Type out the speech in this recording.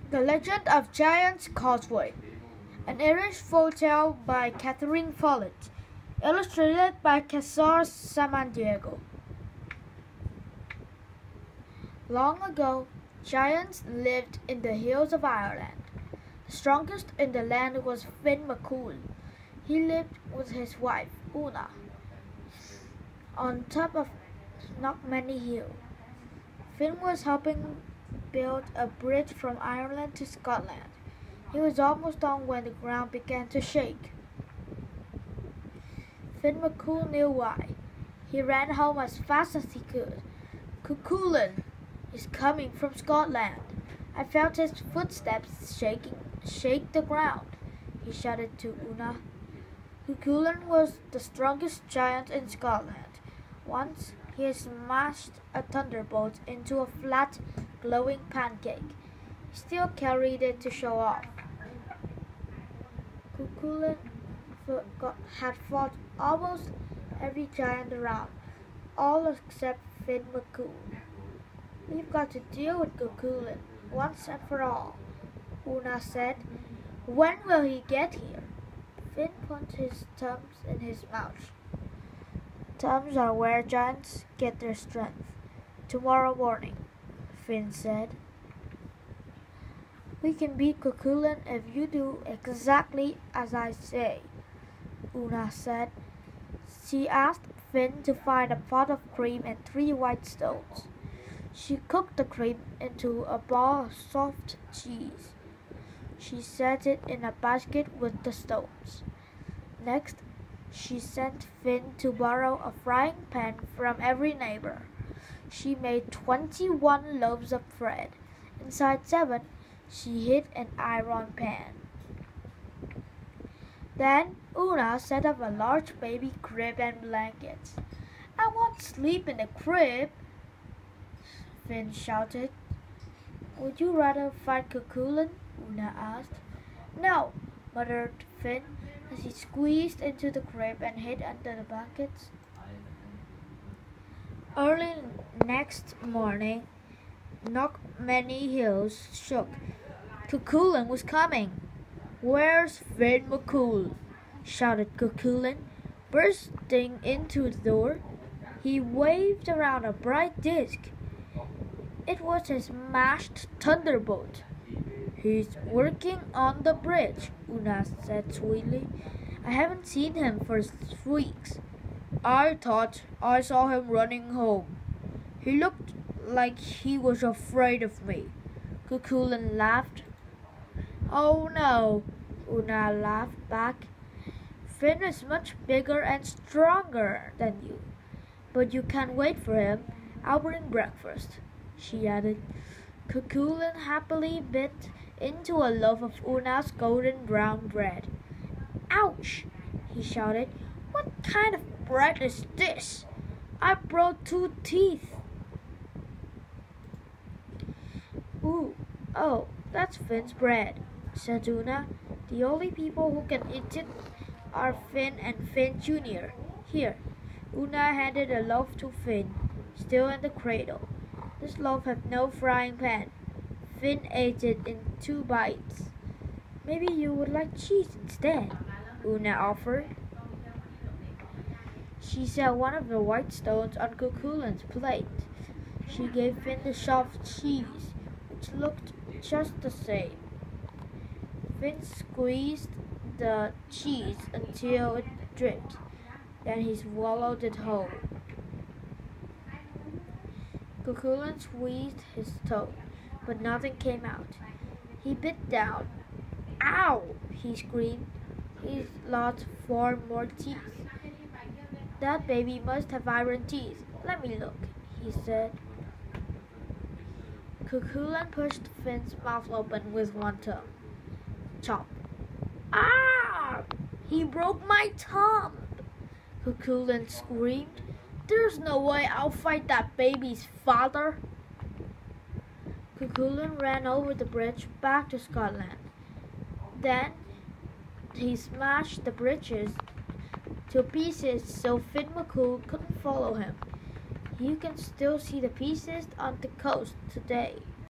The Legend of Giant's Causeway, an Irish folktale by Catherine Follett, illustrated by Cesar Samaniego. Long ago, giants lived in the hills of Ireland. The strongest in the land was Finn McCool. He lived with his wife, Una, on top of Knockmany Hill. Finn was helping build a bridge from Ireland to Scotland. He was almost done when the ground began to shake. Finn McCool knew why. He ran home as fast as he could. Cuchulainn is coming from Scotland. I felt his footsteps shake the ground, he shouted to Una. Cuchulainn was the strongest giant in Scotland. Once he smashed a thunderbolt into a flat, glowing pancake. He still carried it to show off. Cuchulainn had fought almost every giant around, all except Finn McCool. We've got to deal with Cuchulainn once and for all, Una said. When will he get here? Finn put his thumbs in his mouth. Thumbs are where giants get their strength. Tomorrow morning, Finn said. We can beat Cuchulainn if you do exactly as I say, Una said. She asked Finn to find a pot of cream and 3 white stones. She cooked the cream into a ball of soft cheese. She set it in a basket with the stones. Next, she sent Finn to borrow a frying pan from every neighbor. She made 21 loaves of bread. Inside 7, she hid an iron pan. Then Una set up a large baby crib and blankets. I won't sleep in the crib, Finn shouted. Would you rather fight Cuchulainn? Una asked. No, muttered Finn as he squeezed into the crib and hid under the blankets. Early next morning, Knockmany Hills shook. Cuchulainn was coming. Where's Finn McCool? Shouted Cuchulainn, bursting into the door. He waved around a bright disk. It was a smashed thunderbolt. He's working on the bridge, Una said sweetly. I haven't seen him for weeks. I thought I saw him running home. He looked like he was afraid of me. Cuchulainn laughed. Oh no, Una laughed back. Finn is much bigger and stronger than you. But you can't wait for him. I'll bring breakfast, she added. Cuchulainn happily bit into a loaf of Una's golden brown bread. Ouch, he shouted. What kind of bread is this? I broke 2 teeth. Oh, that's Finn's bread, said Una. The only people who can eat it are Finn and Finn Jr. Here, Una handed a loaf to Finn, still in the cradle. This loaf had no frying pan. Finn ate it in 2 bites. Maybe you would like cheese instead, Una offered. She set one of the white stones on Cuchulainn's plate. She gave Finn the soft cheese, which looked just the same. Finn squeezed the cheese until it dripped. Then he swallowed it whole. Cuchulainn squeezed his toe, but nothing came out. He bit down. Ow! He screamed. He's lost 4 more teeth. That baby must have iron teeth. Let me look, he said. Cuchulainn pushed Finn's mouth open with one tongue. Chop. Ah! He broke my thumb! Cuchulainn screamed. There's no way I'll fight that baby's father. Cuchulainn ran over the bridge back to Scotland. Then he smashed the bridges to pieces so Finn McCool couldn't follow him. You can still see the pieces on the coast today.